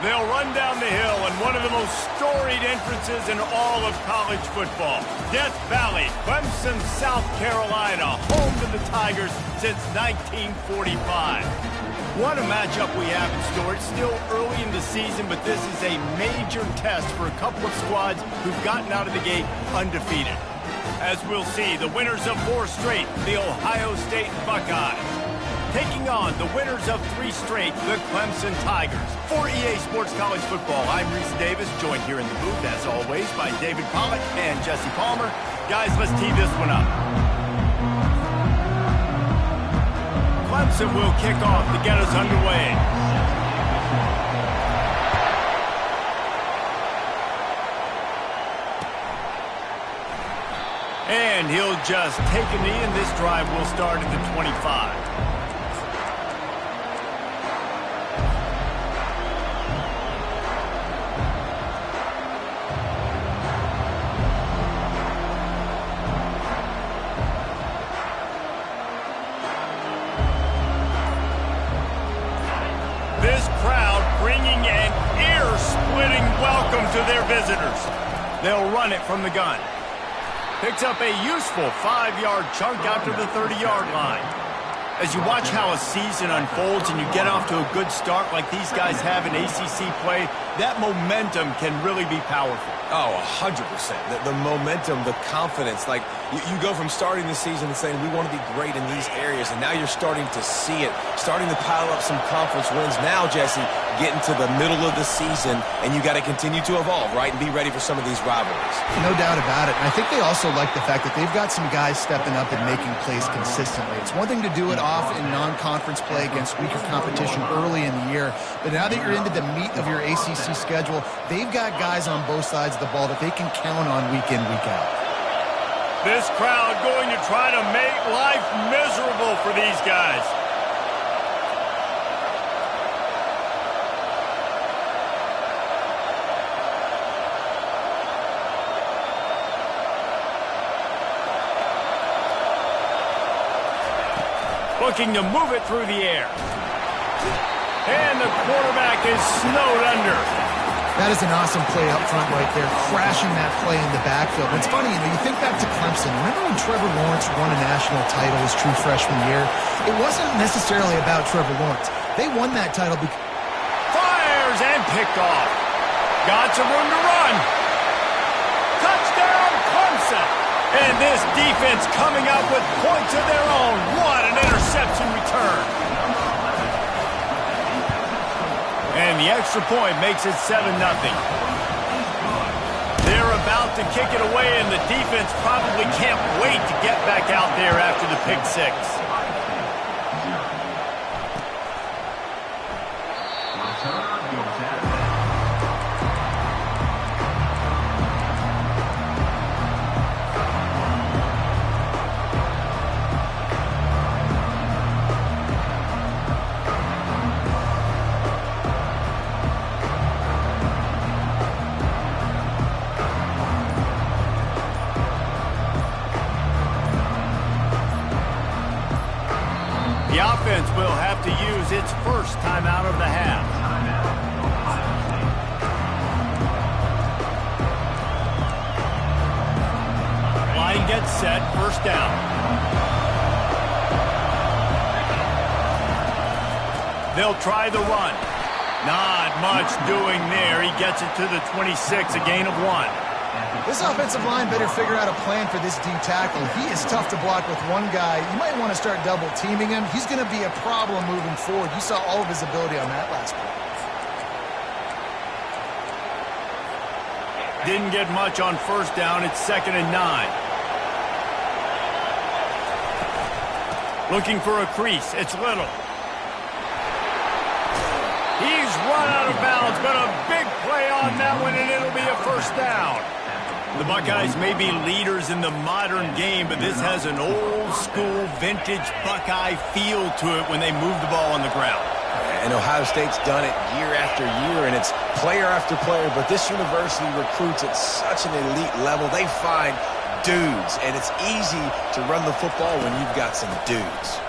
They'll run down the hill in one of the most storied entrances in all of college football. Death Valley, Clemson, South Carolina, home to the Tigers since 1945. What a matchup we have in store. It's still early in the season, but this is a major test for a couple of squads who've gotten out of the gate undefeated. As we'll see, the winners of 4 straight, the Ohio State Buckeyes, taking on the winners of 3 straight, the Clemson Tigers. For EA Sports College Football, I'm Reese Davis, joined here in the booth, as always, by David Pollack and Jesse Palmer. Guys, let's tee this one up. Clemson will kick off to get us underway. And he'll just take a knee, and this drive will start at the 25. This crowd bringing an ear-splitting welcome to their visitors. They'll run it from the gun. Picks up a useful 5-yard chunk after the 30-yard line. As you watch how a season unfolds and you get off to a good start like these guys have in ACC play, that momentum can really be powerful. Oh, 100%. The momentum, the confidence. Like, you go from starting the season and saying, we want to be great in these areas, and now you're starting to see it, starting to pile up some conference wins. Now, Jesse, getting to the middle of the season, and you got to continue to evolve, right, and be ready for some of these rivalries. No doubt about it. And I think they also like the fact that they've got some guys stepping up and making plays consistently. It's one thing to do it off in non-conference play against weaker competition early in the year, but now that you're into the meat of your ACC schedule, they've got guys on both sides of the ball that they can count on week in, week out. This crowd going to try to make life miserable for these guys. Looking to move it through the air. And the quarterback is snowed under. That is an awesome play up front right there, crashing that play in the backfield. It's funny, you think back to Clemson. Remember when Trevor Lawrence won a national title his true freshman year? It wasn't necessarily about Trevor Lawrence. They won that title because... Fires and picked off. Got some room to run. Touchdown, Clemson. And this defense coming up with points of their own. What an interception return. And the extra point makes it 7-0. They're about to kick it away, and the defense probably can't wait to get back out there after the pick six. The offense will have to use its first timeout of the half. Line gets set, first down. They'll try the run. Not much doing there. He gets it to the 26, a gain of 1. This offensive line better figure out a plan for this D tackle. He is tough to block with one guy. You might want to start double teaming him. He's going to be a problem moving forward. You saw all of his ability on that last play. Didn't get much on first down. It's 2nd and 9. Looking for a crease. It's Little. He's run out of bounds, but a big play on that one, and it'll be a first down. The Buckeyes may be leaders in the modern game, but this has an old-school, vintage Buckeye feel to it when they move the ball on the ground. And Ohio State's done it year after year, and it's player after player, but this university recruits at such an elite level. They find dudes, and it's easy to run the football when you've got some dudes.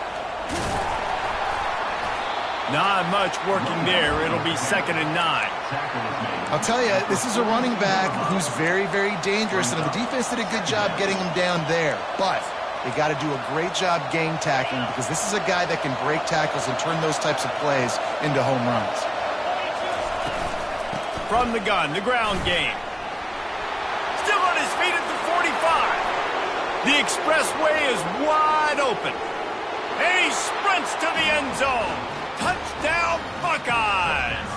Not much working there. It'll be 2nd and 9. I'll tell you, this is a running back who's very, very dangerous, and the defense did a good job getting him down there. But they got to do a great job game tackling, because this is a guy that can break tackles and turn those types of plays into home runs. From the gun, the ground game. Still on his feet at the 45. The expressway is wide open. And he sprints to the end zone. Touchdown, Buckeyes!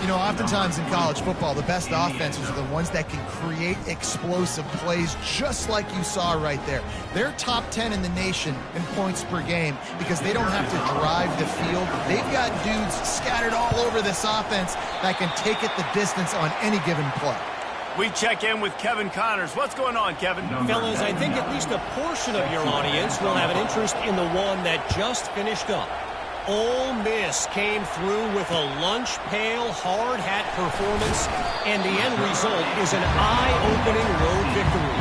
You know, oftentimes in college football, the best offenses are the ones that can create explosive plays, just like you saw right there. They're top 10 in the nation in points per game because they don't have to drive the field. They've got dudes scattered all over this offense that can take it the distance on any given play. We check in with Kevin Connors. What's going on, Kevin? Fellas, I think at least a portion of your audience will have an interest in the one that just finished up. Ole Miss came through with a lunch pail hard hat performance, and the end result is an eye-opening road victory.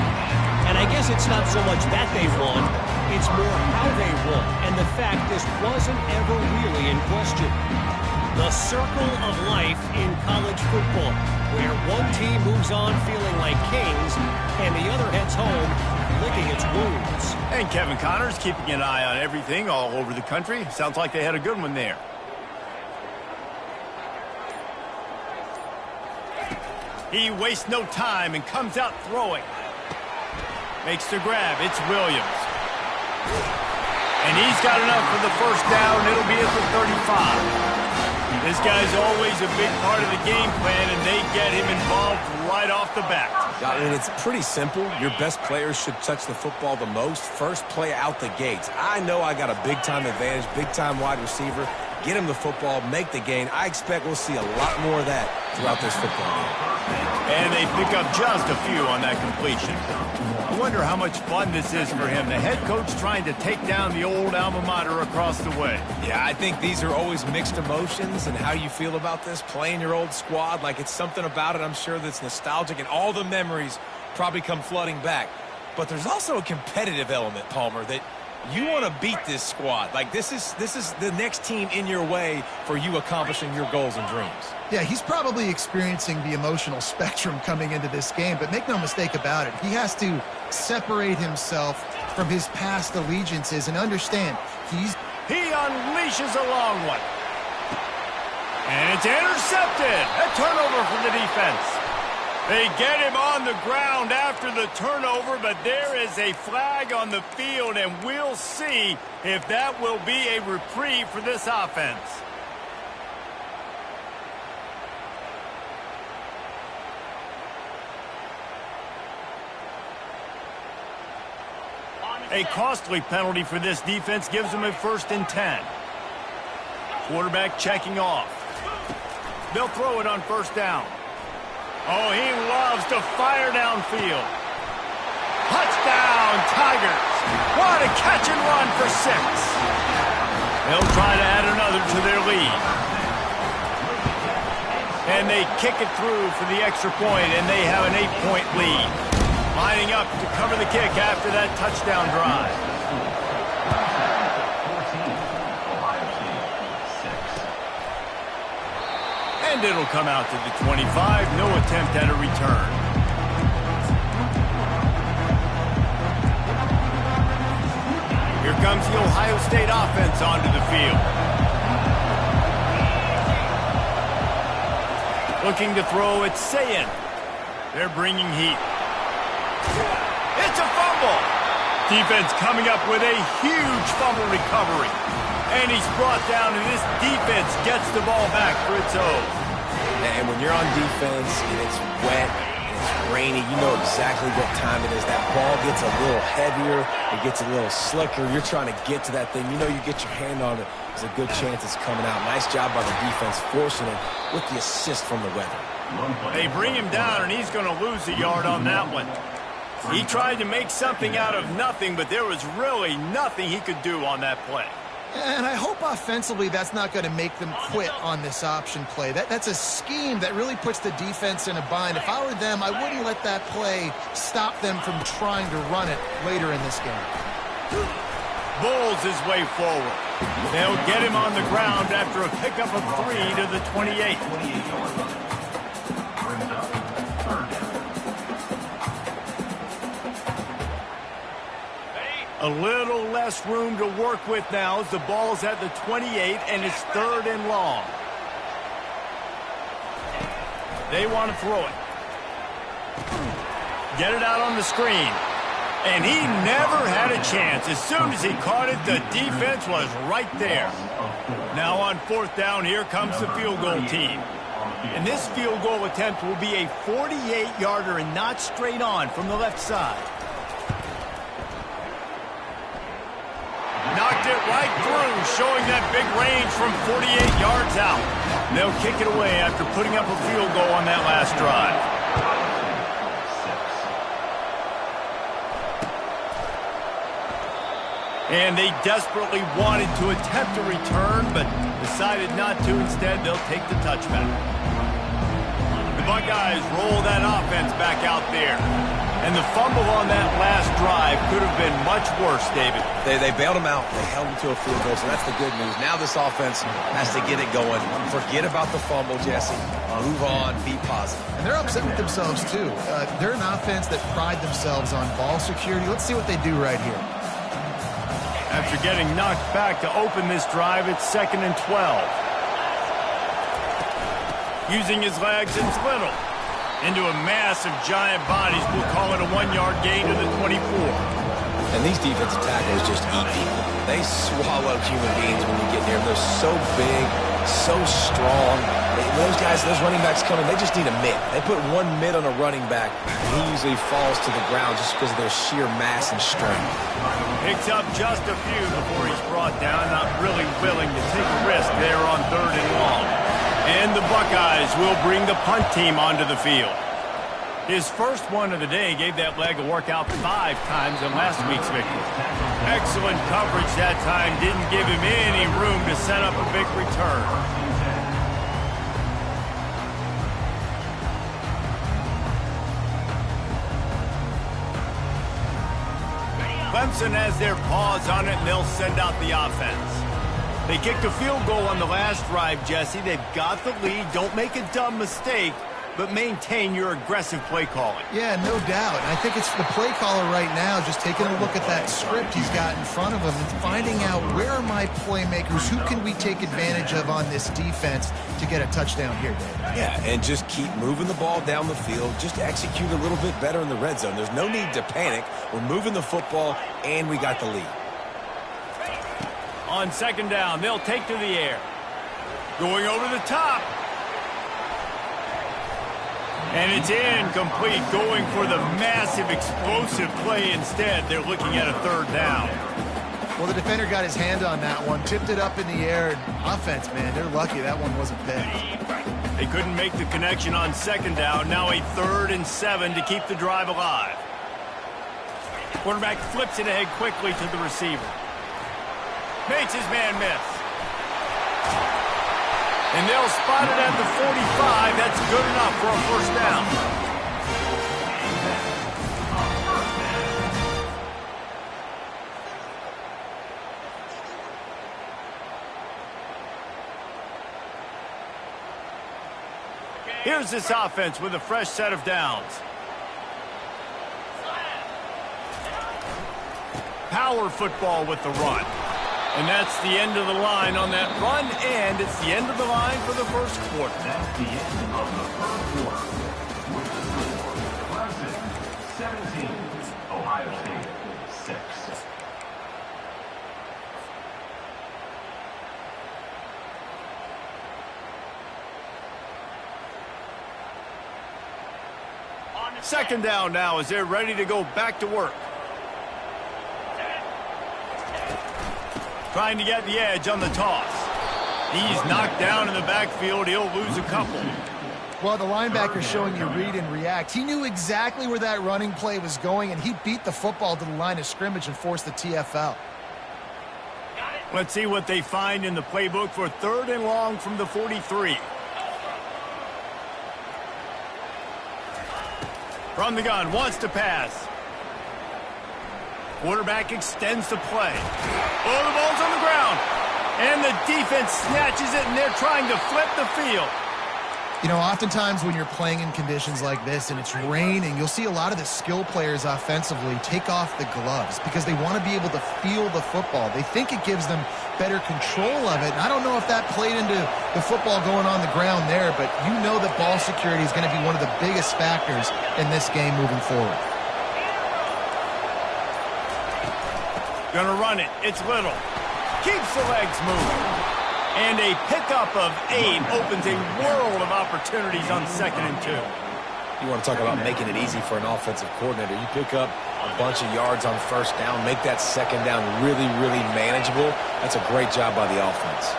And I guess it's not so much that they won, it's more how they won, and the fact this wasn't ever really in question. The circle of life in college football, where one team moves on feeling like kings, and the other heads home licking its wounds. And Kevin Connors keeping an eye on everything all over the country. Sounds like they had a good one there. He wastes no time and comes out throwing. Makes the grab. It's Williams. And he's got enough for the first down. It'll be at the 35. This guy's always a big part of the game plan, and they get him involved right off the bat. I mean, it's pretty simple. Your best players should touch the football the most. First play out the gates. I know I got a big-time advantage, big-time wide receiver. Get him the football, make the gain. I expect we'll see a lot more of that throughout this football game. And they pick up just a few on that completion. I wonder how much fun this is for him. The head coach trying to take down the old alma mater across the way. Yeah, I think these are always mixed emotions, and how you feel about this, playing your old squad. Like, it's something about it, I'm sure, that's nostalgic, and all the memories probably come flooding back. But there's also a competitive element, Palmer, that you want to beat this squad. Like, this is the next team in your way for you accomplishing your goals and dreams. Yeah, he's probably experiencing the emotional spectrum coming into this game, but make no mistake about it, he has to separate himself from his past allegiances and understand he unleashes a long one. And it's intercepted. A turnover from the defense. They get him on the ground after the turnover, but there is a flag on the field, and we'll see if that will be a reprieve for this offense. A costly penalty for this defense gives them a 1st and 10. Quarterback checking off. They'll throw it on 1st down. Oh, he loves to fire downfield. Touchdown, Tigers. What a catch and run for 6. They'll try to add another to their lead. And they kick it through for the extra point, and they have an 8-point lead. Lining up to cover the kick after that touchdown drive. And it'll come out to the 25. No attempt at a return. Here comes the Ohio State offense onto the field. Looking to throw, it's Sayin. They're bringing heat. It's a fumble. Defense coming up with a huge fumble recovery. And he's brought down, and this defense gets the ball back for its own. And when you're on defense and it's wet and it's rainy, you know exactly what time it is. That ball gets a little heavier. It gets a little slicker. You're trying to get to that thing. You know you get your hand on it. There's a good chance it's coming out. Nice job by the defense forcing it with the assist from the weather. They bring him down, and he's going to lose a yard on that one. He tried to make something out of nothing, but there was really nothing he could do on that play. And I hope offensively that's not going to make them quit on this option play. That's a scheme that really puts the defense in a bind. If I were them, I wouldn't let that play stop them from trying to run it later in this game. Bowles his way forward. They'll get him on the ground after a pickup of 3 to the 28. A little less room to work with now as the ball's at the 28 and it's 3rd and long. They want to throw it. Get it out on the screen. And he never had a chance. As soon as he caught it, the defense was right there. Now on 4th down, here comes the field goal team. And this field goal attempt will be a 48-yarder and not straight on from the left side. Knocked it right through, showing that big range from 48 yards out. They'll kick it away after putting up a field goal on that last drive. And they desperately wanted to attempt a return, but decided not to. Instead, they'll take the touchback. The Buckeyes roll that offense back out there. And the fumble on that last drive could have been much worse, David. They bailed him out. They held him to a field goal, so that's the good news. Now this offense has to get it going. Forget about the fumble, Jesse. Move on. Be positive. And they're upset with themselves, too. They're an offense that pride themselves on ball security. Let's see what they do right here. After getting knocked back to open this drive, it's 2nd and 12. Using his legs, it's Little. Into a mass of giant bodies, we'll call it a 1-yard gain to the 24. And these defensive tackles just eat people. They swallow human beings when you get near them. They're so big, so strong. Those guys, those running backs coming, they just need a mitt. They put one mitt on a running back, and he usually falls to the ground just because of their sheer mass and strength. Picks up just a few before he's brought down, not really willing to take a risk there on 3rd and long. And the Buckeyes will bring the punt team onto the field. His first one of the day gave that leg a workout 5 times in last week's victory. Excellent coverage that time, didn't give him any room to set up a big return. Clemson has their paws on it, and they'll send out the offense. They kicked a field goal on the last drive, Jesse. They've got the lead. Don't make a dumb mistake, but maintain your aggressive play calling. Yeah, no doubt. I think it's the play caller right now just taking a look at that script he's got in front of him and finding out where are my playmakers, who can we take advantage of on this defense to get a touchdown here, Dave. Yeah, and just keep moving the ball down the field. Just execute a little bit better in the red zone. There's no need to panic. We're moving the football, and we got the lead. On 2nd down, they'll take to the air. Going over the top. And it's incomplete, going for the massive explosive play instead. They're looking at a 3rd down. Well, the defender got his hand on that one, tipped it up in the air. Offense, man, they're lucky that one wasn't picked. They couldn't make the connection on 2nd down. Now a 3rd and 7 to keep the drive alive. Quarterback flips it ahead quickly to the receiver. Makes his man miss. And they'll spot it at the 45. That's good enough for a 1st down. Here's this offense with a fresh set of downs. Power football with the run. And that's the end of the line on that run, and it's the end of the line for the 1st quarter. That's the end of the 1st quarter. With the score, Clemson 17, Ohio State 6. Second down now as they're ready to go back to work. Trying to get the edge on the toss. He's knocked down in the backfield. He'll lose a couple. Well, the linebacker's showing you read and react. He knew exactly where that running play was going, and he beat the football to the line of scrimmage and forced the TFL. Let's see what they find in the playbook for 3rd and long from the 43. From the gun, wants to pass. Quarterback extends the play. Oh, the ball's on the ground. And the defense snatches it, and they're trying to flip the field. You know, oftentimes when you're playing in conditions like this and it's raining, you'll see a lot of the skill players offensively take off the gloves because they want to be able to feel the football. They think it gives them better control of it. And I don't know if that played into the football going on the ground there, but you know that ball security is going to be one of the biggest factors in this game moving forward. Gonna run it. It's Little. Keeps the legs moving. And a pickup of 8 opens a world of opportunities on 2nd and 2. You want to talk about making it easy for an offensive coordinator. You pick up a bunch of yards on 1st down, make that 2nd down really, really manageable. That's a great job by the offense.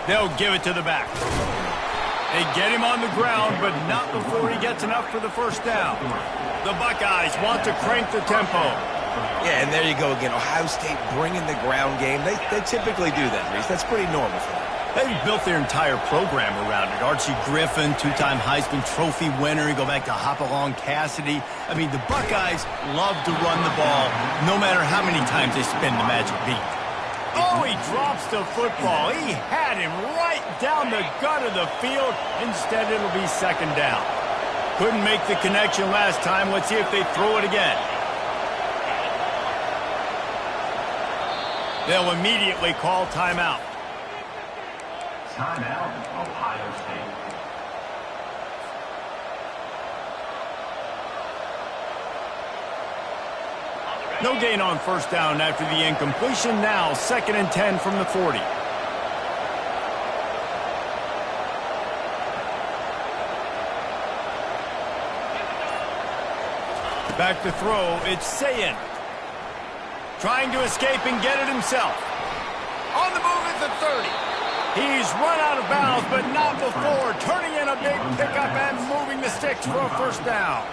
They'll give it to the back. They get him on the ground, but not before he gets enough for the 1st down. The Buckeyes want to crank the tempo. Yeah, and there you go again. Ohio State bringing the ground game. They typically do that, Reese. That's pretty normal for them. They've built their entire program around it. Archie Griffin, 2-time Heisman Trophy winner. You go back to Hopalong Cassidy. I mean, the Buckeyes love to run the ball no matter how many times they spin the magic beat. Oh, he drops the football. He had him right down the gut of the field. Instead, it'll be 2nd down. Couldn't make the connection last time. Let's see if they throw it again. They'll immediately call timeout. Timeout, Ohio State. No gain on 1st down after the incompletion. Now 2nd and 10 from the 40. Back to throw. It's Sayin. Trying to escape and get it himself. On the move at the 30. He's run out of bounds, but not before. Turning in a big pickup and moving the sticks for a 1st down.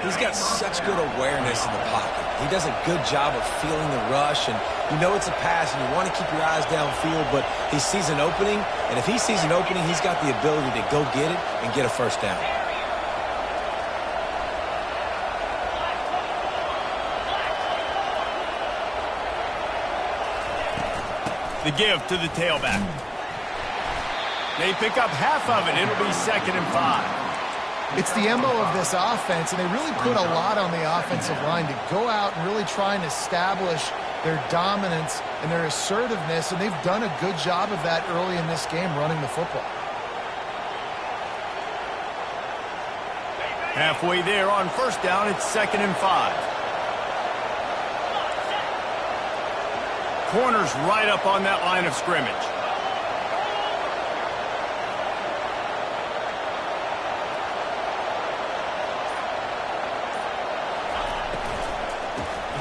He's got such good awareness in the pocket. He does a good job of feeling the rush, and you know it's a pass, and you want to keep your eyes downfield, but he sees an opening, and if he sees an opening, he's got the ability to go get it and get a 1st down. The give to the tailback. They pick up half of it. It'll be 2nd and 5. It's the MO of this offense, and they really put a lot on the offensive line to go out and really try and establish their dominance and their assertiveness, and they've done a good job of that early in this game running the football. Halfway there on 1st down, it's 2nd and 5. Corners right up on that line of scrimmage.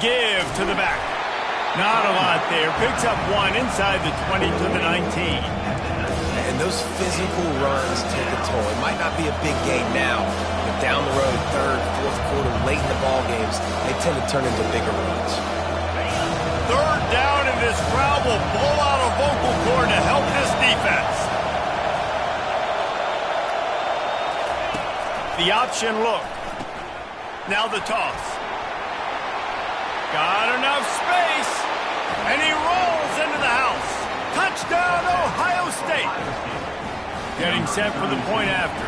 Give to the back. Not a lot there. Picks up 1 inside the 20 to the 19. And those physical runs take a toll. It might not be a big game now, but down the road, 3rd, 4th quarter, late in the ball games, they tend to turn into bigger runs. 3rd down, and this crowd will blow out a vocal cord to help this defense. The option look. Now the toss. Got enough space, and he rolls into the house. Touchdown, Ohio State. Getting set for the point after.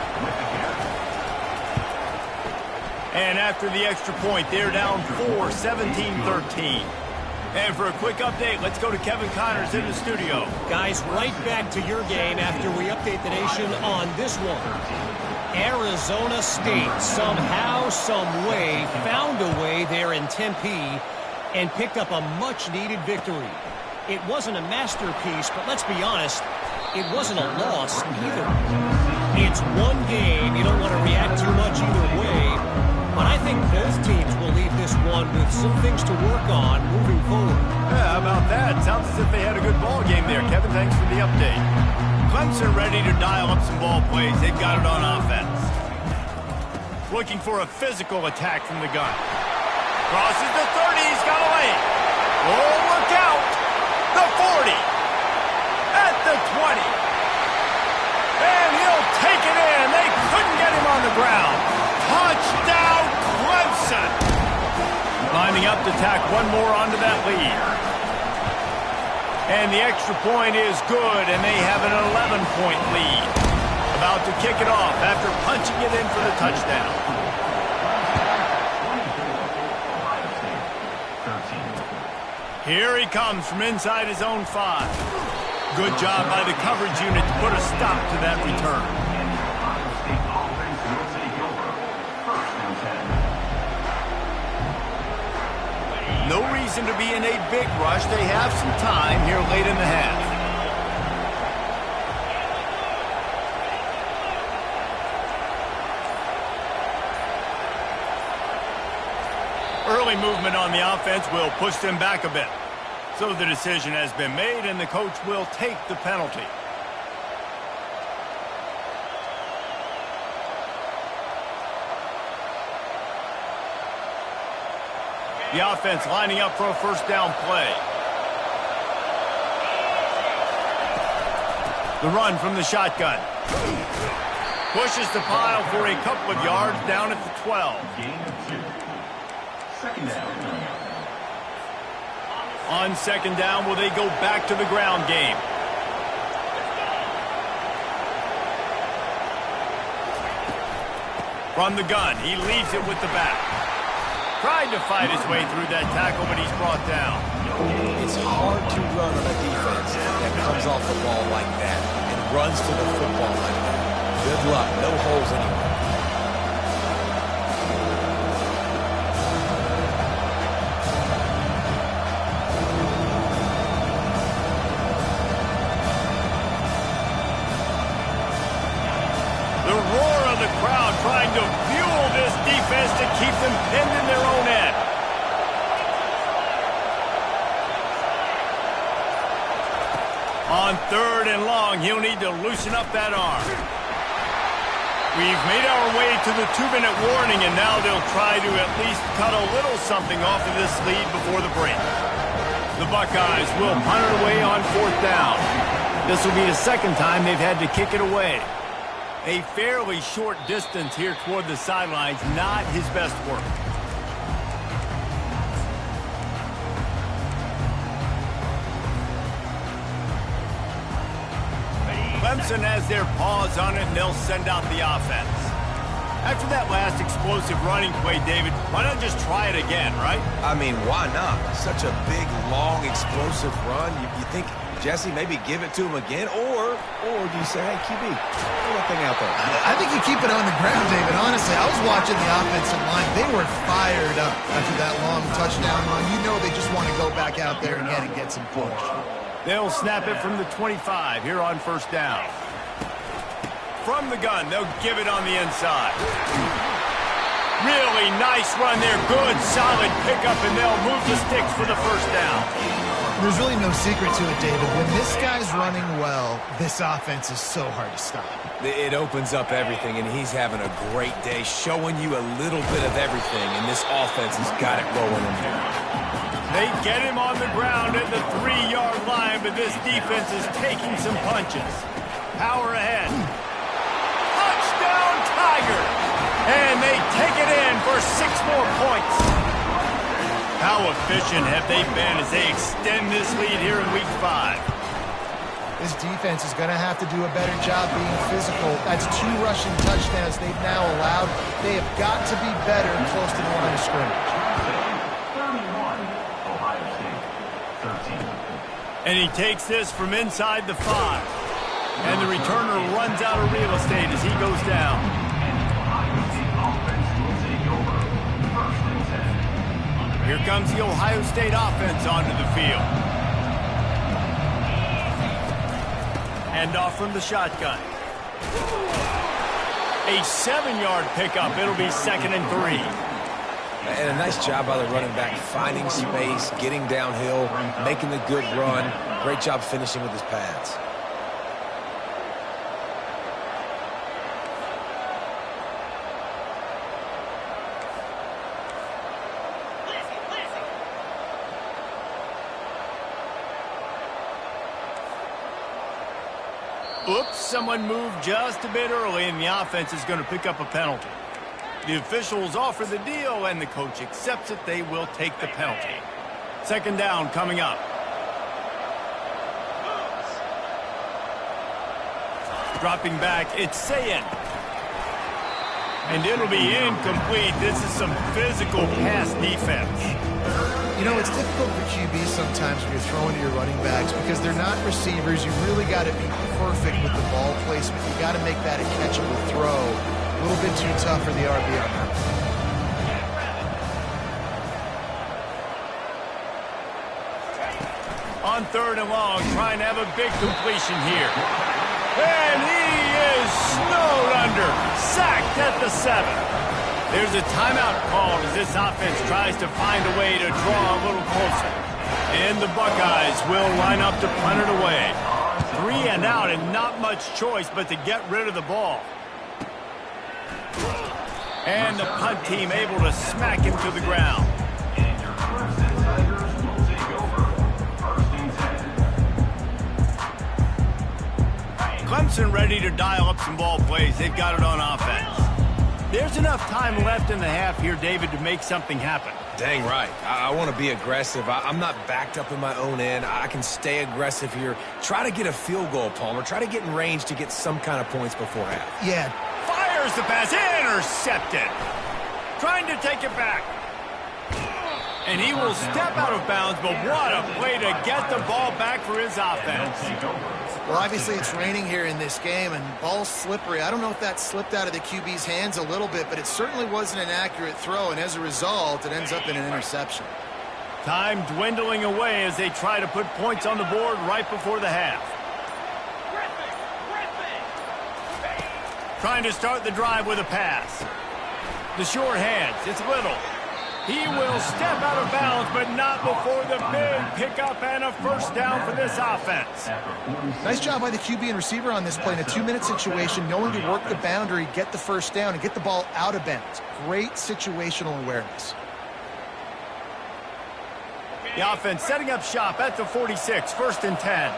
And after the extra point, they're down 4, 17-13. And for a quick update, let's go to Kevin Connors in the studio. Guys, right back to your game after we update the nation on this one. Arizona State somehow, some way, found a way there in Tempe and picked up a much-needed victory. It wasn't a masterpiece, but let's be honest, it wasn't a loss either. It's one game. You don't want to react too much either way, but I think both teams will leave this one with some things to work on moving forward. Yeah, how about that? Sounds as if they had a good ball game there. Kevin, thanks for the update. Clemson ready to dial up some ball plays. They've got it on offense. Looking for a physical attack from the gun. Crosses the 30. He's got a lane. Oh, look out. The 40. At the 20. And he'll take it in. They couldn't get him on the ground. Touchdown, Clemson. tack one more onto that lead. And the extra point is good, and they have an 11-point lead. About to kick it off after punching it in for the touchdown. Here he comes from inside his own 5. Good job by the coverage unit to put a stop to that return. No reason to be in a big rush. They have some time here late in the half. Early movement on the offense will push them back a bit. So the decision has been made, and the coach will take the penalty. The offense lining up for a first down play. The run from the shotgun. Pushes the pile for a couple of yards down at the 12. Second down. On second down, will they go back to the ground game? From the gun, he leaves it with the back. Tried to fight his way through that tackle, but he's brought down. It's hard to run on a defense that comes off the ball like that and runs to the football like that. Good luck. No holes anywhere. The roar of the crowd trying to fuel this defense to keep them pinned in their own end. On third and long, he'll need to loosen up that arm. We've made our way to the 2-minute warning, and now they'll try to at least cut a little something off of this lead before the break. The Buckeyes will punt it away on fourth down. This will be the second time they've had to kick it away. A fairly short distance here toward the sidelines, not his best work. Clemson has their paws on it, and they'll send out the offense. After that last explosive running play, David, why not just try it again, right? I mean, why not? Such a big, long, explosive run. You think, Jesse, maybe give it to him again? Or do you say, hey, QB, throw that thing out there? I think you keep it on the ground, David. Honestly, I was watching the offensive line. They were fired up after that long touchdown run. You know they just want to go back out there again and get some push. They'll snap it from the 25 here on first down. From the gun, they'll give it on the inside. Really nice run there. Good, solid pickup, and they'll move the sticks for the first down. There's really no secret to it, David. When this guy's running well, this offense is so hard to stop. It opens up everything, and he's having a great day, showing you a little bit of everything, and this offense has got it rolling in here. They get him on the ground at the 3-yard line, but this defense is taking some punches. Power ahead. Touchdown, Tiger! And they take it in for 6 more points. How efficient have they been as they extend this lead here in Week 5? This defense is going to have to do a better job being physical. That's 2 rushing touchdowns they've now allowed. They have got to be better close to the line of scrimmage. And he takes this from inside the 5. And the returner runs out of real estate as he goes down. Here comes the Ohio State offense onto the field. Hand off from the shotgun. A 7-yard pickup. It'll be 2nd and 3. And a nice job by the running back, finding space, getting downhill, making the good run. Great job finishing with his pads. Oops, someone moved just a bit early, and the offense is going to pick up a penalty. The officials offer the deal, and the coach accepts it. They will take the penalty. Second down coming up. Dropping back, it's Sayin. And it'll be incomplete. This is some physical pass defense. You know, it's difficult for QBs sometimes when you're throwing to your running backs because they're not receivers. You really got to be perfect with the ball placement. You got to make that a catchable throw. A little bit too tough for the RB on that. On third and long, trying to have a big completion here. And he is snowed under. Sacked at the 7. There's a timeout called as this offense tries to find a way to draw a little closer. And the Buckeyes will line up to punt it away. 3 and out and not much choice but to get rid of the ball. And the punt team able to smack him to the ground. And your Clemson Tigers will take over. First and 10. Clemson ready to dial up some ball plays. They've got it on offense. There's enough time left in the half here, David, to make something happen. Dang right. I want to be aggressive. I'm not backed up in my own end. I can stay aggressive here. Try to get a field goal, Palmer. Try to get in range to get some kind of points before half. Yeah. Fires the pass, intercepted. Trying to take it back. And he will step out of bounds, but what a play to get the ball back for his offense. Well, obviously it's raining here in this game, and ball's slippery. I don't know if that slipped out of the QB's hands a little bit, but it certainly wasn't an accurate throw, and as a result, it ends up in an interception. Time dwindling away as they try to put points on the board right before the half. Trying to start the drive with a pass. The short hands, it's Little. He will step out of bounds, but not before the big pickup and a first down for this offense. Nice job by the QB and receiver on this play in a 2-minute situation, knowing to work the boundary, get the first down, and get the ball out of bounds. Great situational awareness. The offense setting up shop at the 46, first and 10.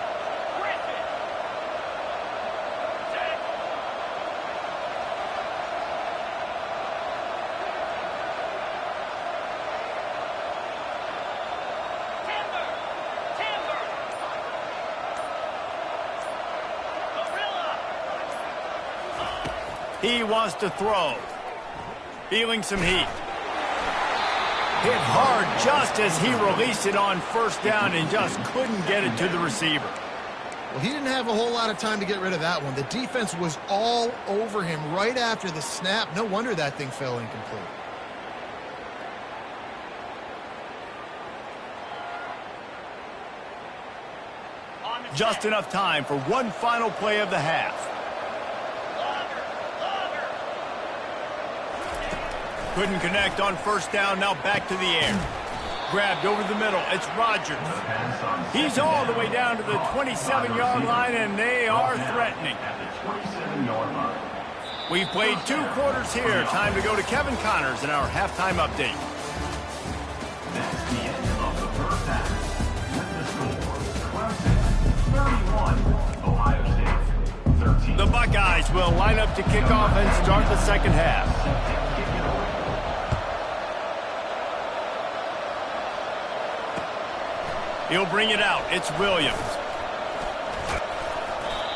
He wants to throw. Feeling some heat. Hit hard just as he released it on first down and just couldn't get it to the receiver. Well, he didn't have a whole lot of time to get rid of that one. The defense was all over him right after the snap. No wonder that thing fell incomplete. Just enough time for one final play of the half. Couldn't connect on first down, now back to the air. Grabbed over the middle, it's Rodgers. He's all the way down to the 27-yard line, and they are threatening. We've played 2 quarters here. Time to go to Kevin Connors in our halftime update. That's the end of the first half. With the score, Clemson 31, Ohio State 13. The Buckeyes will line up to kick off and start the second half. He'll bring it out. It's Williams.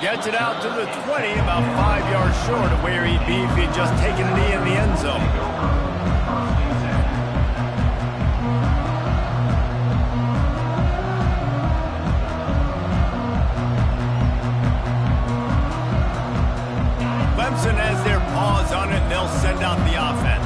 Gets it out to the 20, about 5 yards short of where he'd be if he'd just taken a knee in the end zone. Clemson has their paws on it, and they'll send out the offense.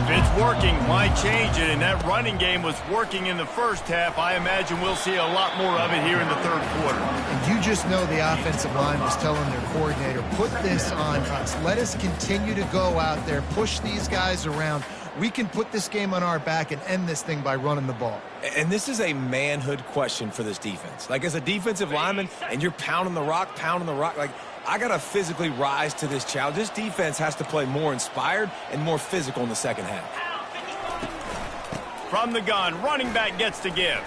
If it's working, why change it? And that running game was working in the first half. I imagine we'll see a lot more of it here in the third quarter. And you just know the offensive line was telling their coordinator, put this on us. Let us continue to go out there, push these guys around. We can put this game on our back and end this thing by running the ball. And this is a manhood question for this defense. Like, as a defensive lineman, and you're pounding the rock, like, I got to physically rise to this challenge. This defense has to play more inspired and more physical in the second half. From the gun, running back gets to give.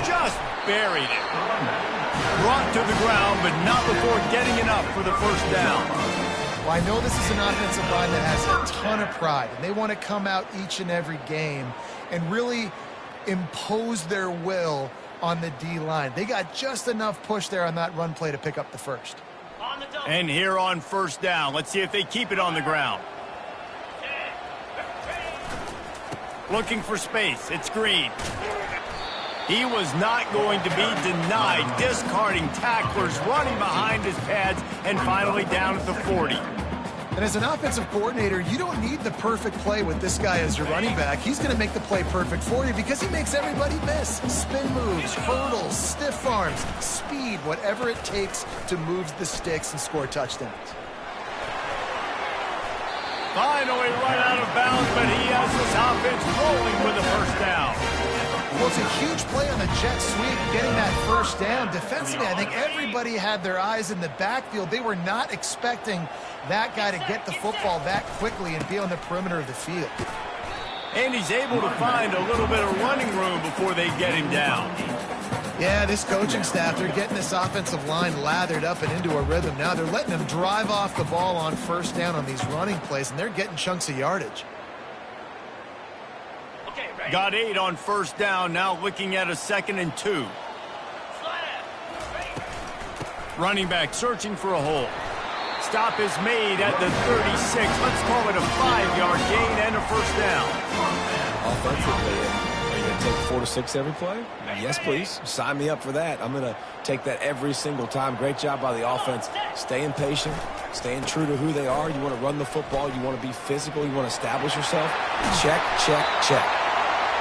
Just buried it. Brought to the ground, but not before getting enough for the first down. Well, I know this is an offensive line that has a ton of pride, and they want to come out each and every game and really impose their will on the D-line. They got just enough push there on that run play to pick up the first. And here on first down, let's see if they keep it on the ground. Looking for space. It's Green. He was not going to be denied, discarding tacklers, running behind his pads, and finally down at the 40. And as an offensive coordinator, you don't need the perfect play with this guy as your running back. He's going to make the play perfect for you because he makes everybody miss. Spin moves, hurdles, stiff arms, speed, whatever it takes to move the sticks and score touchdowns. Finally right out of bounds, but he has this offense rolling with a first down. Well, it's a huge play on the jet sweep, getting that first down. Defensively, I think everybody had their eyes in the backfield. They were not expecting that guy to get the football that quickly and be on the perimeter of the field. And he's able to find a little bit of running room before they get him down. Yeah, this coaching staff, they're getting this offensive line lathered up and into a rhythm now. They're letting them drive off the ball on first down on these running plays, and they're getting chunks of yardage. Got 8 on first down, now looking at a 2nd and 2. Running back searching for a hole. Stop is made at the 36. Let's call it a 5-yard gain and a first down. Offensively, are you going to take 4 to 6 every play? Yes, please. Sign me up for that. I'm going to take that every single time. Great job by the offense. Staying patient, staying true to who they are. You want to run the football. You want to be physical. You want to establish yourself. Check, check, check.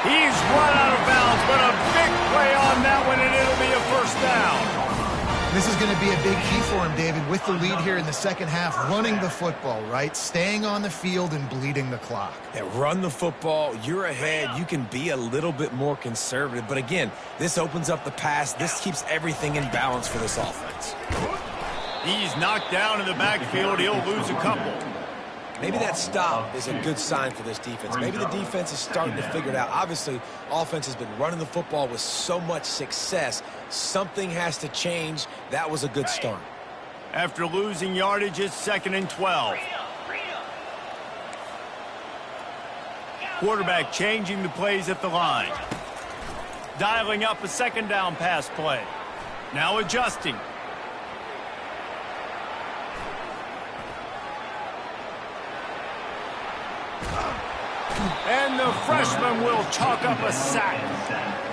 He's run out of bounds, but a big play on that one, and it'll be a first down. This is going to be a big key for him, David, with the lead here in the second half, running the football, right? Staying on the field and bleeding the clock. Yeah, run the football. You're ahead. You can be a little bit more conservative. But again, this opens up the pass. This keeps everything in balance for this offense. He's knocked down in the backfield. He'll lose a couple. Maybe that stop is a good sign for this defense. Maybe the defense is starting to figure it out. Obviously, offense has been running the football with so much success. Something has to change. That was a good start. After losing yardage, it's 2nd and 12. Quarterback changing the plays at the line. Dialing up a 2nd down pass play. Now adjusting. And the freshman will chalk up a sack.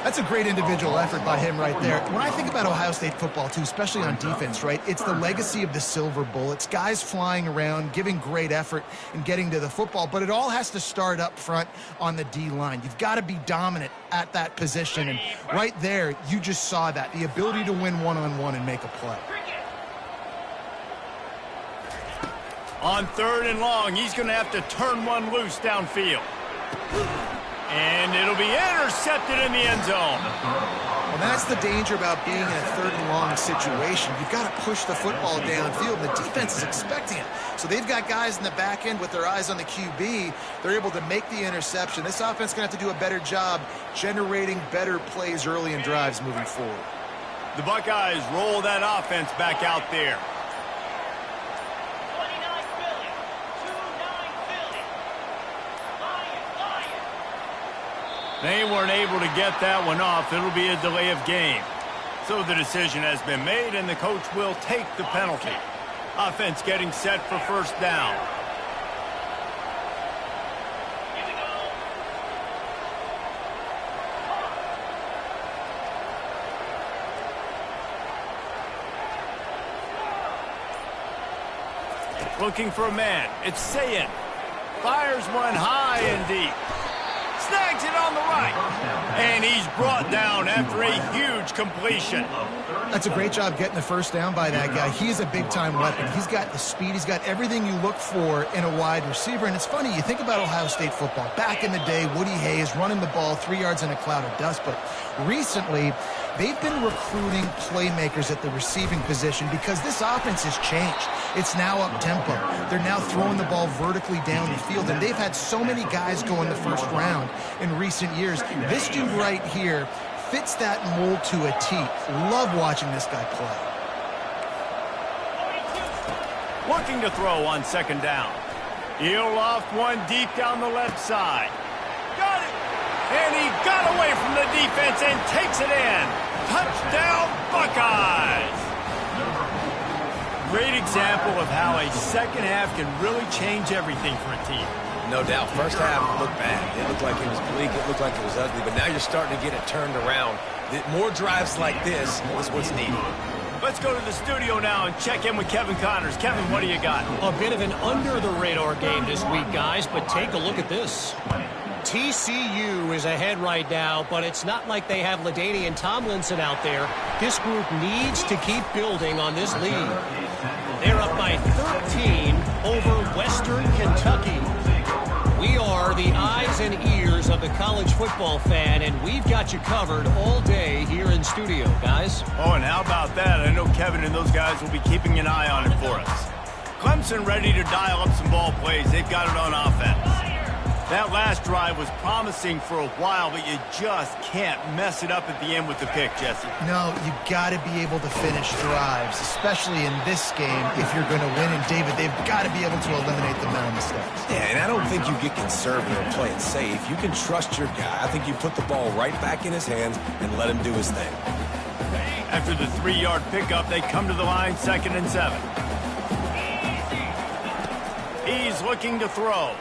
That's a great individual effort by him right there. When I think about Ohio State football, too, especially on defense, right, it's the legacy of the Silver Bullets, guys flying around, giving great effort and getting to the football, but it all has to start up front on the D-line. You've got to be dominant at that position, and right there, you just saw that, the ability to win one-on-one and make a play. On 3rd and long, he's going to have to turn one loose downfield. And it'll be intercepted in the end zone. Well, that's the danger about being in a 3rd and long situation. You've got to push the football downfield. The defense is expecting it. So they've got guys in the back end with their eyes on the QB. They're able to make the interception. This offense is going to have to do a better job generating better plays early in drives moving forward. The Buckeyes roll that offense back out there. They weren't able to get that one off. It'll be a delay of game. So the decision has been made, and the coach will take the penalty. Offense getting set for first down. Looking for a man. It's Sayin. Fires one high and deep. Snags it on the right. And he's brought down after a huge completion. That's a great job getting the first down by that guy. He is a big-time weapon. He's got the speed. He's got everything you look for in a wide receiver. And it's funny, you think about Ohio State football. Back in the day, Woody Hayes running the ball 3 yards in a cloud of dust. But recently, they've been recruiting playmakers at the receiving position because this offense has changed. It's now up-tempo. They're now throwing the ball vertically down the field, and they've had so many guys go in the first round in recent years. This dude right here fits that mold to a T. Love watching this guy play. Looking to throw on second down. He'll loft one deep down the left side. Got it! And he got away from the defense and takes it in. Touchdown, Buckeyes! Great example of how a second half can really change everything for a team. No doubt. First half looked bad. It looked like it was bleak. It looked like it was ugly. But now you're starting to get it turned around. More drives like this is what's needed. Let's go to the studio now and check in with Kevin Connors. Kevin, what do you got? A bit of an under-the-radar game this week, guys, but take a look at this. TCU is ahead right now, but it's not like they have LaDainian Tomlinson out there. This group needs to keep building on this lead. They're up by 13 over Western Kentucky. We are the eyes and ears of the college football fan, and we've got you covered all day here in studio, guys. Oh, and how about that? I know Kevin and those guys will be keeping an eye on it for us. Clemson ready to dial up some ball plays. They've got it on offense. That last drive was promising for a while, but you just can't mess it up at the end with the pick, Jesse. No, you got to be able to finish drives, especially in this game if you're going to win. And, David, they've got to be able to eliminate the mental mistakes. Yeah, and I don't think you get conservative and play it safe. You can trust your guy. I think you put the ball right back in his hands and let him do his thing. After the 3-yard pickup, they come to the line 2nd and 7. He's looking to throw.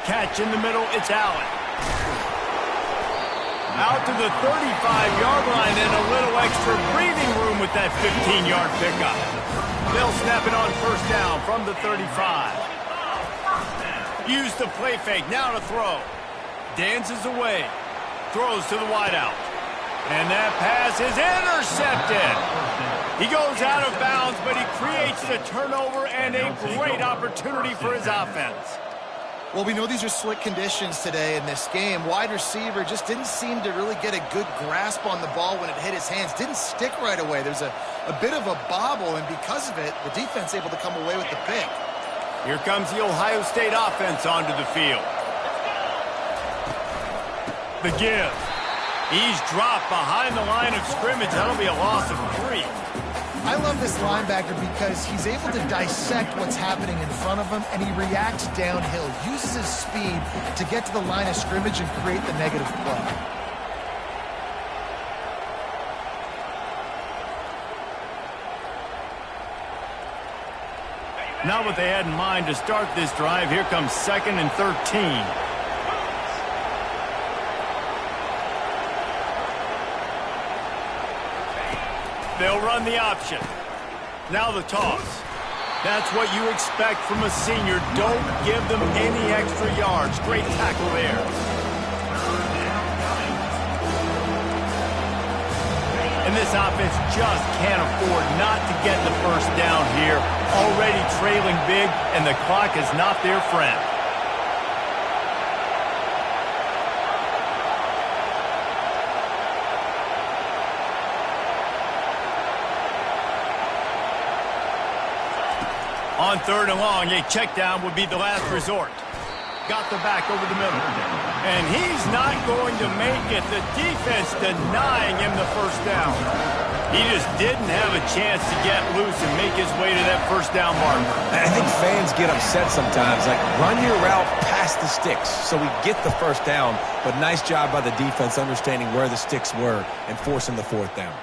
Catch in the middle, it's Allen. Out to the 35-yard line and a little extra breathing room with that 15-yard pickup. They'll snap it on first down from the 35. Use the play fake, now to throw. Dances away. Throws to the wideout. And that pass is intercepted. He goes out of bounds, but he creates the turnover and a great opportunity for his offense. Well, we know these are slick conditions today in this game. Wide receiver just didn't seem to really get a good grasp on the ball when it hit his hands. Didn't stick right away. There's a bit of a bobble, and because of it, the defense able to come away with the pick. Here comes the Ohio State offense onto the field. The give. He's dropped behind the line of scrimmage. That'll be a loss of 3. I love this linebacker because he's able to dissect what's happening in front of him, and he reacts downhill, uses his speed to get to the line of scrimmage and create the negative play. Not what they had in mind to start this drive. Here comes 2nd and 13. They'll run the option. Now the toss. That's what you expect from a senior. Don't give them any extra yards. Great tackle there. And this offense just can't afford not to get the first down here. Already trailing big, and the clock is not their friend. On 3rd and long, a check down would be the last resort. Got the back over the middle. And he's not going to make it. The defense denying him the first down. He just didn't have a chance to get loose and make his way to that first down mark. And I think fans get upset sometimes. Like, run your route past the sticks so we get the first down. But nice job by the defense understanding where the sticks were and forcing the 4th down.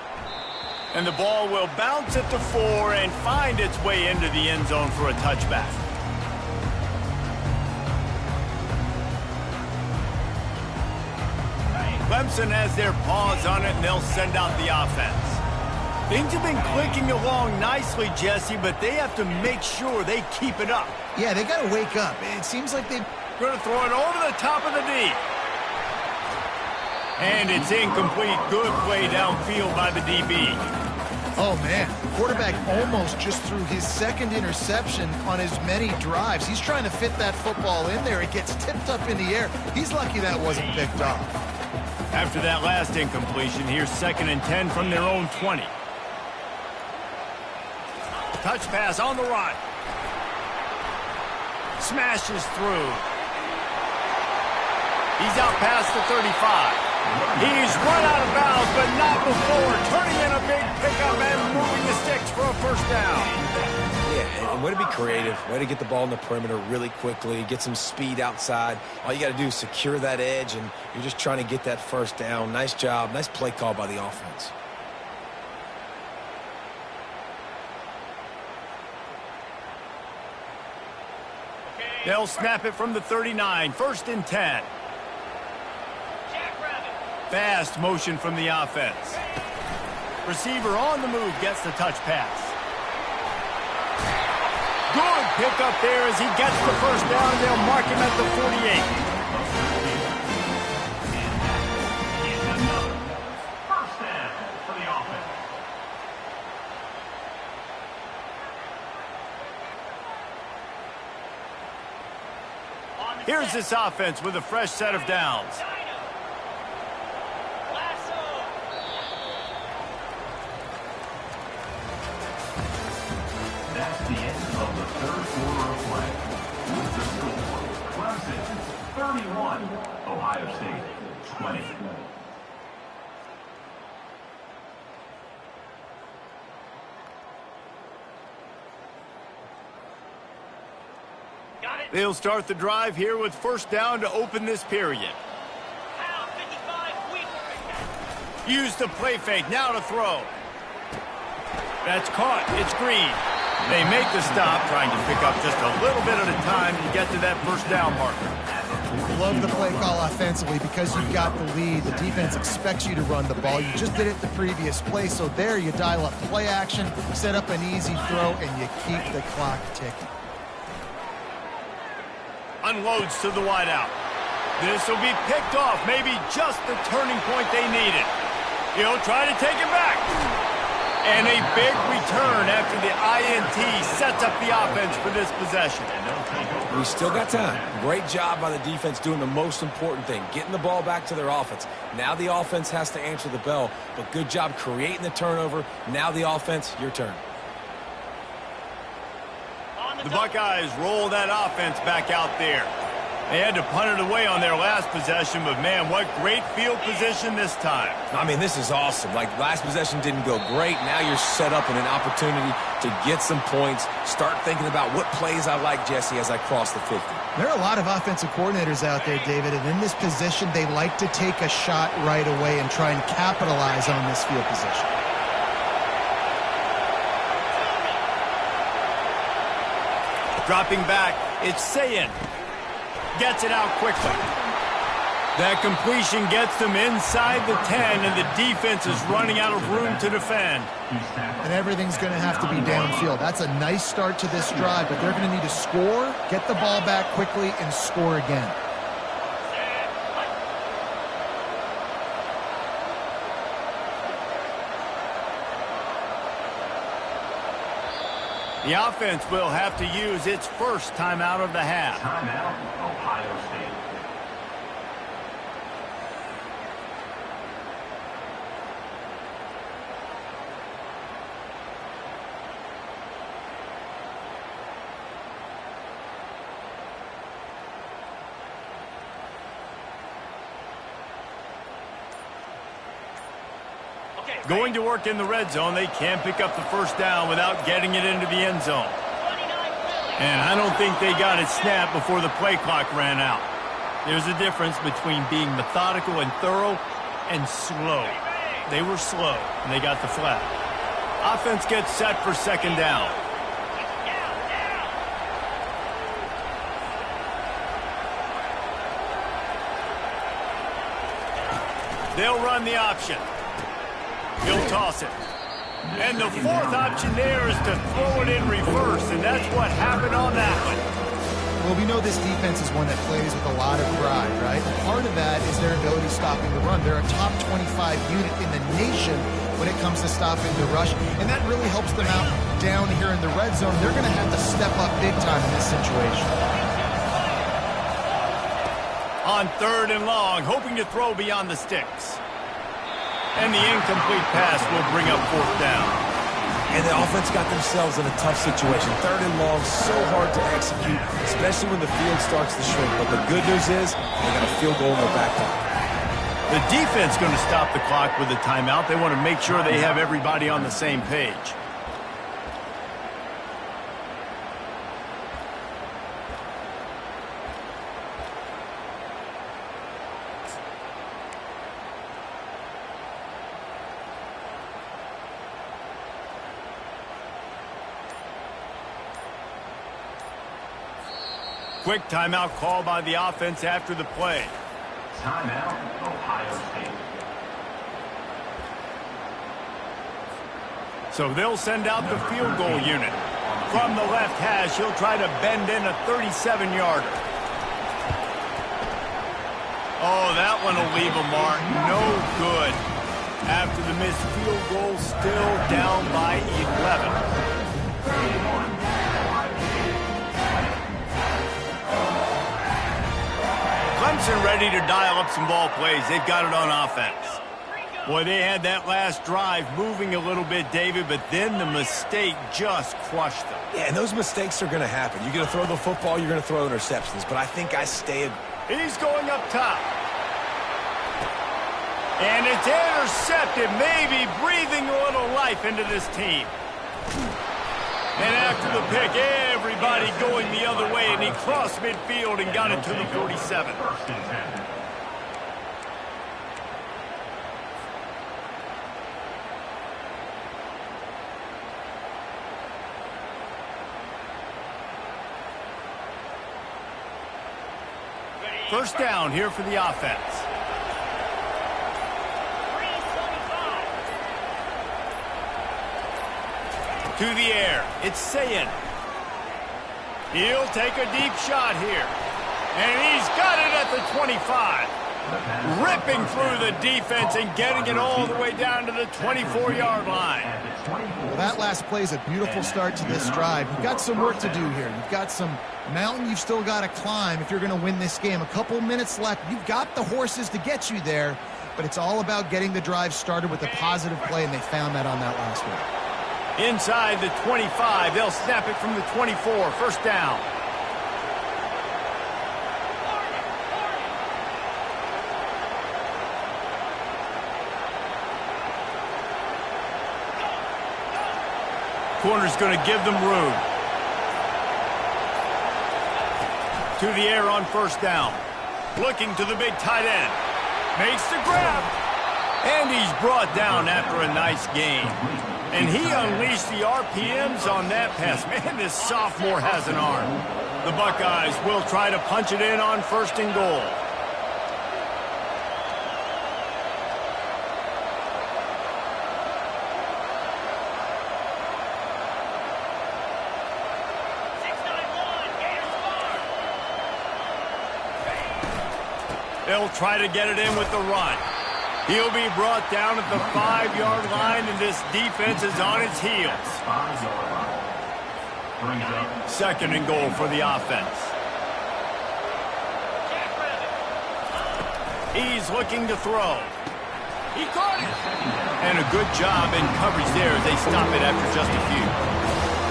And the ball will bounce at the 4 and find its way into the end zone for a touchback. Clemson has their paws on it, and they'll send out the offense. Things have been clicking along nicely, Jesse, but they have to make sure they keep it up. Yeah, they got to wake up. It seems like they've... Going to throw it over the top of the D. And it's incomplete. Good play downfield by the DB. Oh, man. Quarterback almost just threw his 2nd interception on as many drives. He's trying to fit that football in there. It gets tipped up in the air. He's lucky that wasn't picked off. After that last incompletion, here's 2nd and 10 from their own 20. Touch pass on the run. Smashes through. He's out past the 35. He's run out of bounds, but not before turning in a big pickup and moving the sticks for a first down. And way to be creative, way to get the ball in the perimeter really quickly, get some speed outside. All you got to do is secure that edge, and you're just trying to get that first down. Nice job. Nice play call by the offense. They'll snap it from the 39, 1st and 10. Fast motion from the offense. Receiver on the move gets the touch pass. Good pick up there as he gets the first down. They'll mark him at the 48. First down for the offense. Here's this offense with a fresh set of downs. That's the end of the third quarter of play. With the score, Clemson 31, Ohio State 20. They'll start the drive here with first down to open this period. Use the play fake, now to throw. That's caught, it's Green. They make the stop, trying to pick up just a little bit at a time to get to that first down marker. Love the play call offensively because you've got the lead. The defense expects you to run the ball. You just did it the previous play, so there you dial up play action, set up an easy throw, and you keep the clock ticking. Unloads to the wideout. This will be picked off, maybe just the turning point they needed. He'll try to take it back. And a big return after the INT sets up the offense for this possession. We still got time. Great job by the defense doing the most important thing, getting the ball back to their offense. Now the offense has to answer the bell, but good job creating the turnover. Now the offense, your turn. The Buckeyes roll that offense back out there. They had to punt it away on their last possession, but man, what great field position this time. I mean, this is awesome. Like, last possession didn't go great. Now you're set up in an opportunity to get some points. Start thinking about what plays I like, Jesse, as I cross the 50. There are a lot of offensive coordinators out there, David, and in this position, they like to take a shot right away and try and capitalize on this field position. Dropping back, it's Sayin. Gets it out quickly. That completion gets them inside the 10, and the defense is running out of room to defend. And everything's going to have to be downfield. That's a nice start to this drive, but they're going to need to score, get the ball back quickly, and score again. The offense will have to use its first timeout of the half. Timeout, Ohio State. Going to work in the red zone. They can't pick up the first down without getting it into the end zone. And I don't think they got it snapped before the play clock ran out. There's a difference between being methodical and thorough and slow. They were slow, and they got the flag. Offense gets set for second down. They'll run the option. He'll toss it. And the fourth option there is to throw it in reverse, and that's what happened on that one. Well, we know this defense is one that plays with a lot of pride, right? And part of that is their ability stopping the run. They're a top 25 unit in the nation when it comes to stopping the rush, and that really helps them out down here in the red zone. They're going to have to step up big time in this situation. On third and long, hoping to throw beyond the sticks. And the incomplete pass will bring up fourth down. And the offense got themselves in a tough situation. Third and long, so hard to execute, especially when the field starts to shrink. But the good news is they got a field goal in their back pocket. The defense going to stop the clock with a timeout. They want to make sure they have everybody on the same page. Quick timeout call by the offense after the play. Timeout, Ohio State. So they'll send out the field goal unit. From the left hash, he'll try to bend in a 37-yarder. Oh, that one will leave a mark. No good. After the missed field goal, still down by 11. Clemson ready to dial up some ball plays. They've got it on offense. Boy, they had that last drive moving a little bit, David, but then the mistake just crushed them. Yeah, and those mistakes are going to happen. You're going to throw the football, you're going to throw interceptions, but I think I stay. He's going up top. And it's intercepted, maybe breathing a little life into this team. And after the pick, everybody going the other way, and he crossed midfield and got it to the 47. First down here for the offense. To the air. It's Sayin. He'll take a deep shot here. And he's got it at the 25. Ripping through the defense and getting it all the way down to the 24-yard line. Well, that last play is a beautiful start to this drive. You've got some work to do here. You've got some mountain you've still got to climb if you're going to win this game. A couple minutes left. You've got the horses to get you there, but it's all about getting the drive started with a positive play, and they found that on that last one. Inside the 25, they'll snap it from the 24. First down. Corner's going to give them room. To the air on first down. Looking to the big tight end. Makes the grab. And he's brought down after a nice gain. And he unleashed the RPMs on that pass. Man, this sophomore has an arm. The Buckeyes will try to punch it in on first and goal. They'll try to get it in with the run. He'll be brought down at the 5-yard line, and this defense is on its heels. Second and goal for the offense. He's looking to throw. He caught it. And a good job in coverage there as they stop it after just a few.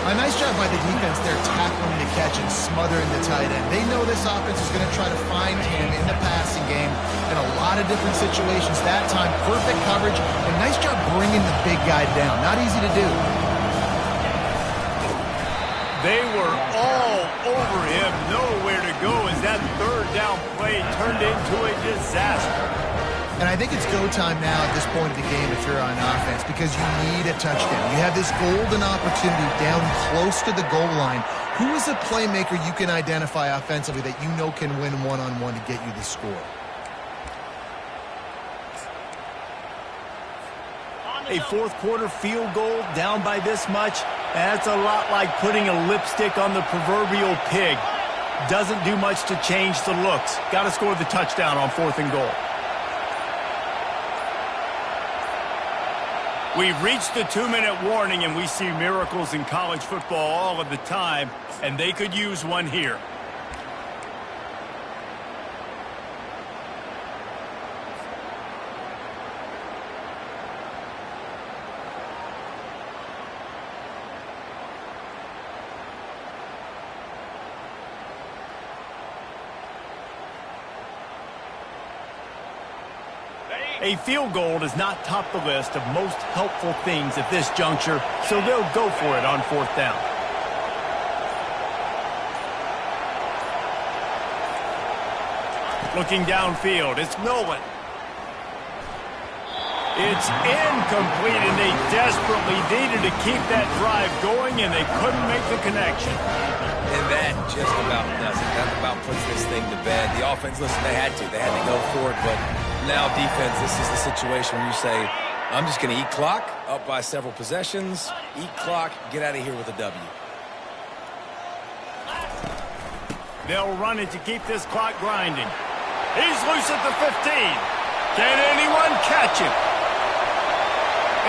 A nice job by the defense there, tackling the catch and smothering the tight end. They know this offense is going to try to find him in the passing game in a lot of different situations. That time, perfect coverage, and nice job bringing the big guy down. Not easy to do. They were all over him, nowhere to go as that third down play turned into a disaster. And I think it's go time now at this point of the game if you're on offense, because you need a touchdown. You have this golden opportunity down close to the goal line. Who is a playmaker you can identify offensively that you know can win one-on-one to get you the score? A fourth-quarter field goal down by this much, that's a lot like putting a lipstick on the proverbial pig. Doesn't do much to change the looks. Got to score the touchdown on fourth and goal. We've reached the 2-minute warning, and we see miracles in college football all of the time, and they could use one here. A field goal does not top the list of most helpful things at this juncture, so they'll go for it on fourth down. Looking downfield, it's Nolan. It's incomplete, and they desperately needed to keep that drive going, and they couldn't make the connection. And that just about does it. That about puts this thing to bed. The offense, listen, they had to. They had to go for it. But now defense, this is the situation where you say, I'm just going to eat clock, up by several possessions, eat clock, get out of here with a W. They'll run it to keep this clock grinding. He's loose at the 15. Can anyone catch him?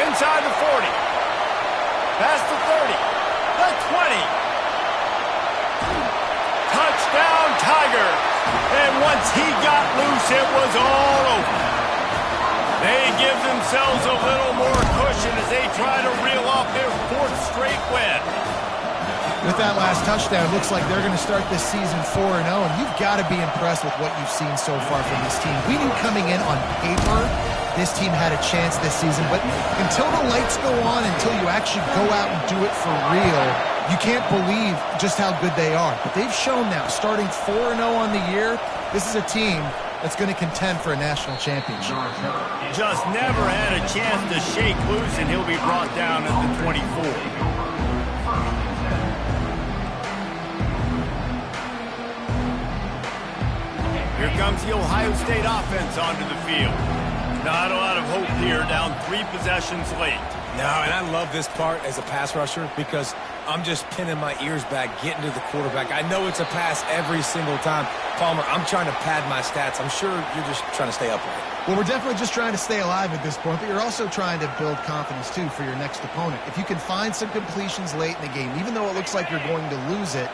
Inside the 40. Past the 30. The 20. Touchdown, Tigers. And once he got loose, it was all over. They give themselves a little more cushion as they try to reel off their 4th straight win. With that last touchdown, it looks like they're going to start this season 4-0, and you've got to be impressed with what you've seen so far from this team. We knew coming in on paper this team had a chance this season, but until the lights go on, until you actually go out and do it for real, you can't believe just how good they are. But they've shown now, starting 4-0 on the year, this is a team that's going to contend for a national championship. Just never had a chance to shake loose, and he'll be brought down at the 24. Here comes the Ohio State offense onto the field. Not a lot of hope here, down 3 possessions late. No, and I love this part as a pass rusher because I'm just pinning my ears back, getting to the quarterback. I know it's a pass every single time. Palmer, I'm trying to pad my stats. I'm sure you're just trying to stay upright. Well, we're definitely just trying to stay alive at this point, but you're also trying to build confidence, too, for your next opponent. If you can find some completions late in the game, even though it looks like you're going to lose it,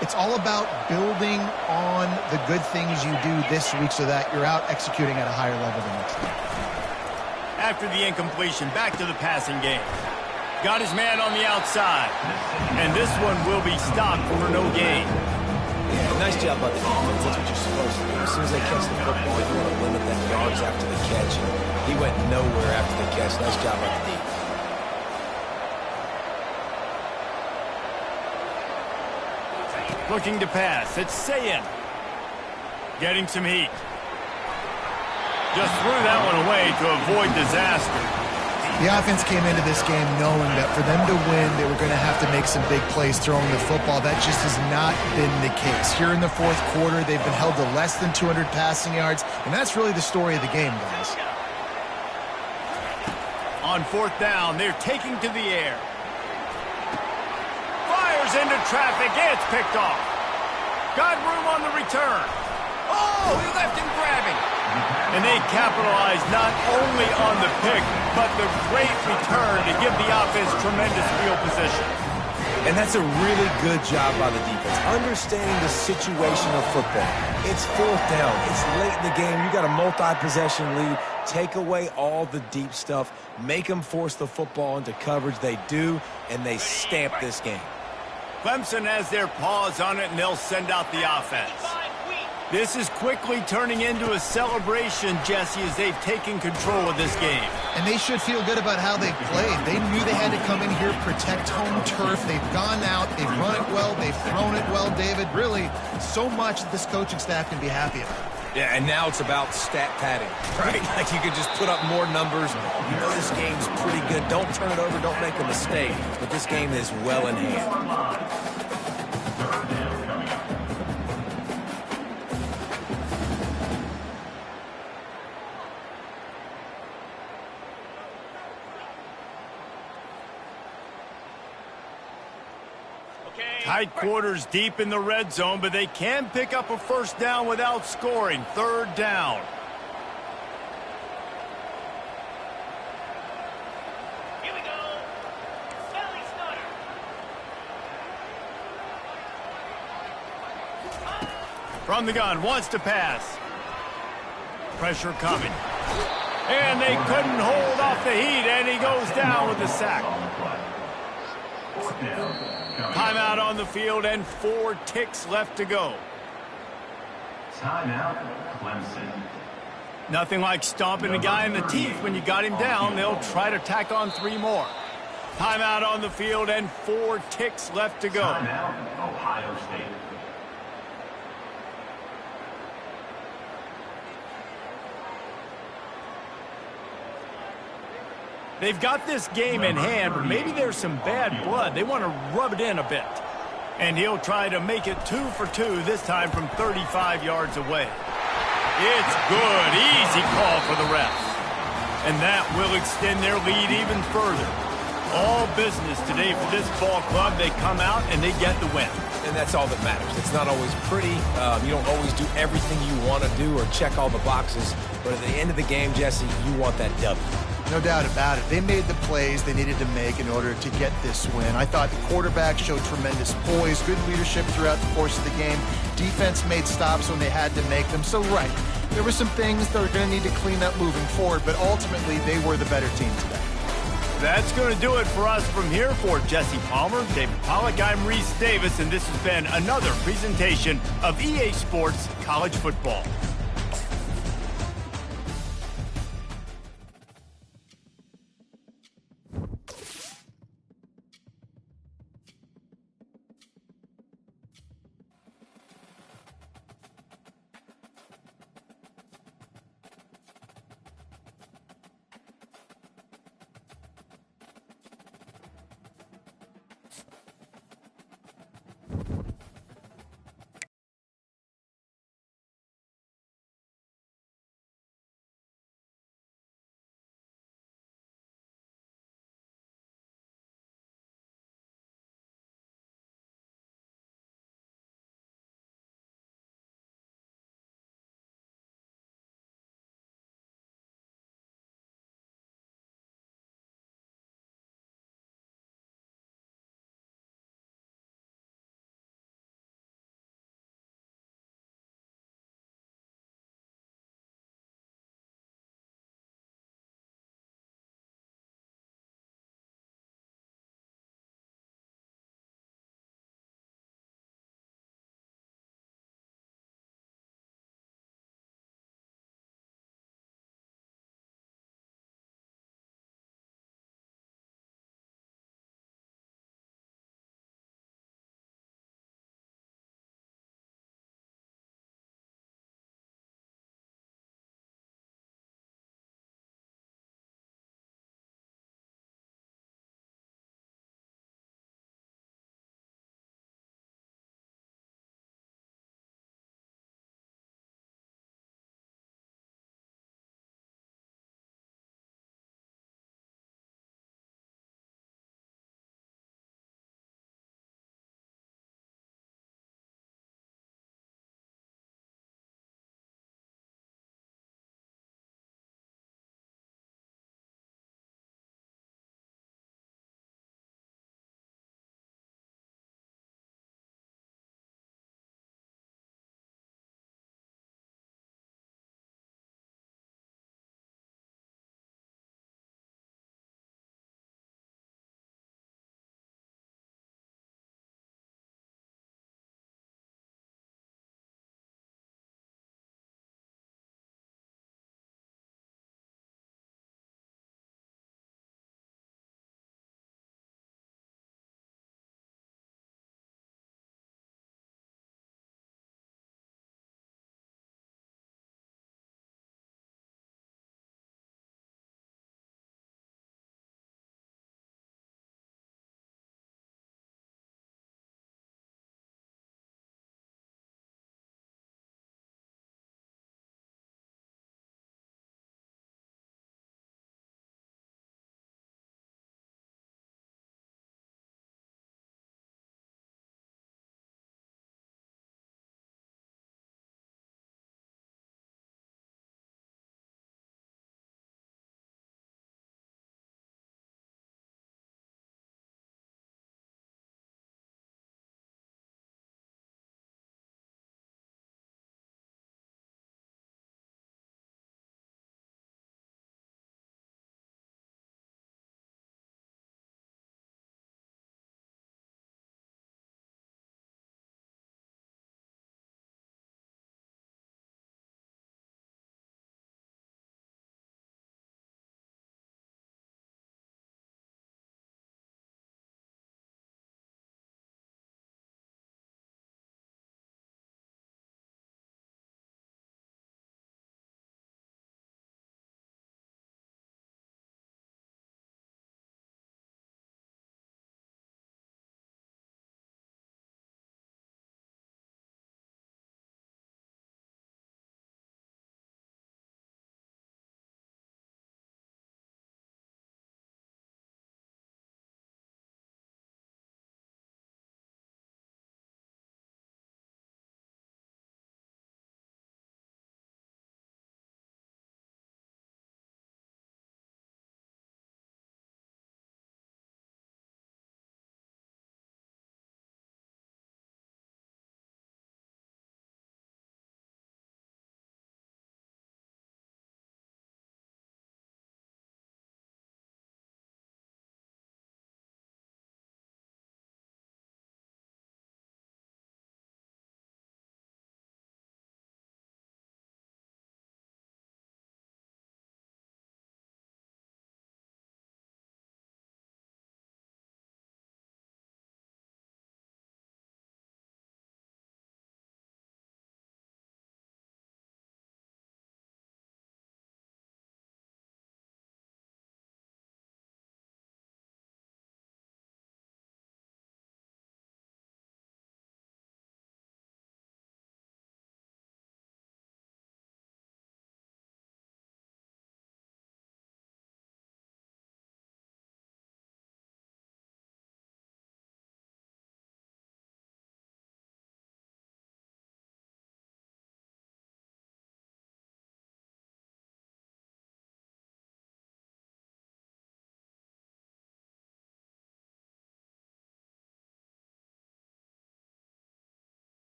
it's all about building on the good things you do this week so that you're out executing at a higher level the next time. After the incompletion, back to the passing game. Got his man on the outside. And this one will be stopped for no gain. Yeah, nice job by the defense. That's what you're supposed to do. As soon as they catch the football, you want to limit that yards after the catch. He went nowhere after the catch. Nice job by the defense. Looking to pass. It's Sayin. Getting some heat. Just threw that one away to avoid disaster. The offense came into this game knowing that for them to win, they were going to have to make some big plays throwing the football. That just has not been the case. Here in the 4th quarter, they've been held to less than 200 passing yards, and that's really the story of the game, guys. On 4th down, they're taking to the air. Fires into traffic. It's picked off. Got room on the return. Oh, he left him grabbing. And they capitalized not only on the pick, but the great return to give the offense tremendous field position. And that's a really good job by the defense, understanding the situation of football. It's 4th down. It's late in the game. You got a multi-possession lead. Take away all the deep stuff. Make them force the football into coverage. They do, and they stamp this game. Clemson has their paws on it, and they'll send out the offense. This is quickly turning into a celebration, Jesse, as they've taken control of this game. And they should feel good about how they've played. They knew they had to come in here, protect home turf. They've gone out, they've run it well, they've thrown it well, David. Really, so much that this coaching staff can be happy about. Yeah, and now it's about stat padding, right? Like you could just put up more numbers. You know this game's pretty good. Don't turn it over, don't make a mistake. But this game is well in hand. Tight quarters deep in the red zone, but they can pick up a 1st down without scoring. 3rd down. Here we go. Belly starter. From the gun, wants to pass. Pressure coming. And they couldn't hold off the heat, and he goes down with the sack. Timeout on the field and 4 ticks left to go. Timeout, Clemson. Nothing like stomping a guy in the teeth when you got him down. They'll try to tack on 3 more. Timeout on the field and 4 ticks left to go. Timeout, Ohio State. They've got this game in hand, but maybe there's some bad blood. They want to rub it in a bit. And he'll try to make it 2 for 2, this time from 35 yards away. It's good. Easy call for the refs. And that will extend their lead even further. All business today for this ball club. They come out and they get the win. And that's all that matters. It's not always pretty. You don't always do everything you want to do or check all the boxes. But at the end of the game, Jesse, you want that W. No doubt about it. They made the plays they needed to make in order to get this win. I thought the quarterback showed tremendous poise, good leadership throughout the course of the game. Defense made stops when they had to make them. So, right, there were some things that are going to need to clean up moving forward, but ultimately they were the better team today. That's going to do it for us from here. For Jesse Palmer, David Pollack, I'm Reese Davis, and this has been another presentation of EA Sports College Football.